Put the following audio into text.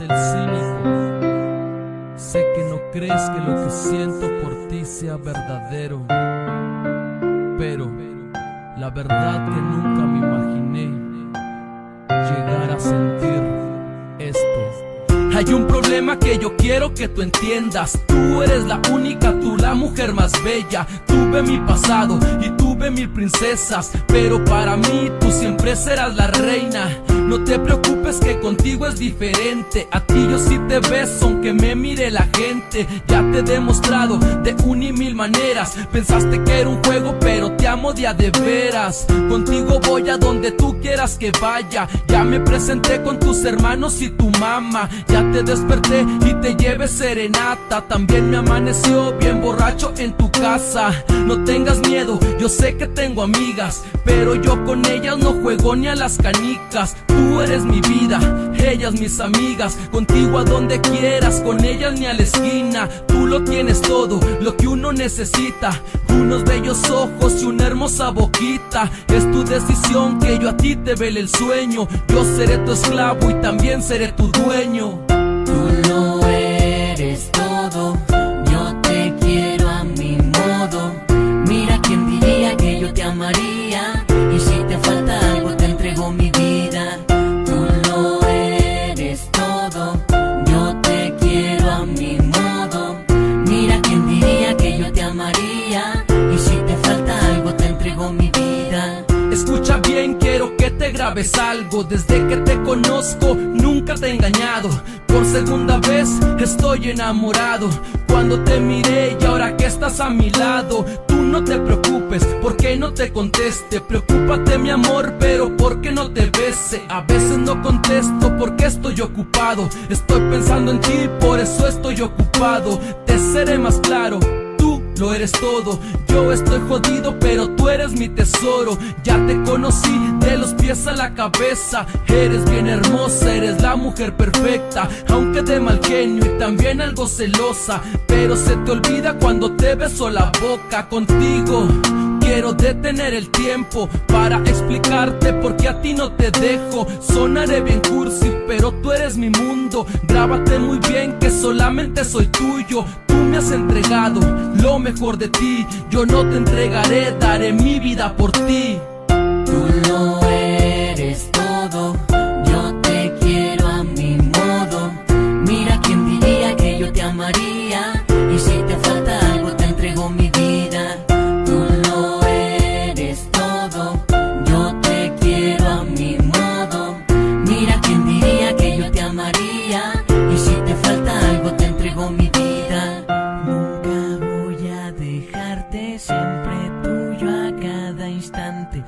el cínico. Sé que no crees que lo que siento por ti sea verdadero, pero la verdad que nunca me imaginé llegar a sentir esto. Hay un problema que yo quiero que tú entiendas. Tú eres la única, tú la mujer más bella. Tuve mi pasado y tuve mil princesas, pero para mí tú siempre serás la reina. No te preocupes que contigo es diferente. A ti yo sí te beso aunque me mire la gente. Ya te he demostrado de un y mil maneras. Pensaste que era un juego pero te amo de a de veras. Contigo voy a donde tú quieras que vaya. Ya me presenté con tus hermanos y tu mamá. Ya te desperté y te llevé serenata. También me amaneció bien borracho en tu casa. No tengas miedo, yo sé que tengo amigas, pero yo con ellas no juego ni a las canicas. Tú eres mi vida, ellas mis amigas. Contigo a donde quieras, con ellas ni a la esquina. Tú lo tienes todo, lo que uno necesita. Unos bellos ojos y una hermosa boquita. Es tu decisión que yo a ti te vele el sueño. Yo seré tu esclavo y también seré tu dueño. Tú lo eres todo, yo te quiero a mi modo. Mira quién diría que yo te amaría, y si te falta algo te entrego mi vida. Tú lo eres todo, yo te quiero a mi modo. Mira quién diría que yo te amaría, y si te falta algo te entrego mi vida. Escucha bien, quiero que te grabes algo. Desde que te conozco nunca te he engañado. Por segunda vez estoy enamorado. Cuando te miré y ahora que estás a mi lado. Tú no te preocupes porque no te conteste. Preocúpate mi amor, pero porque no te bese. A veces no contesto porque estoy ocupado. Estoy pensando en ti, por eso estoy ocupado. Te seré más claro, tú lo eres todo. Yo estoy jodido pero tú eres mi tesoro. Ya te conocí de los pies a la cabeza. Eres bien hermosa, eres la mujer perfecta. Aunque de mal genio y también algo celosa, pero se te olvida cuando te beso la boca. Contigo quiero detener el tiempo para explicarte por qué a ti no te dejo. Sonaré bien cursi, pero tú eres mi mundo. Grábate muy bien que solamente soy tuyo. Tú me has entregado lo mejor de ti. Yo no te entregaré, daré mi vida por ti. Tú lo eres todo, yo te quiero a mi modo. Mira quién diría que yo te amaría, y si te falta algo te entrego mi vida. Tú lo eres todo, yo te quiero a mi modo. Mira quién diría que yo te amaría, y si te falta algo te entrego mi vida. Nunca voy a dejarte, siempre tuyo a cada instante.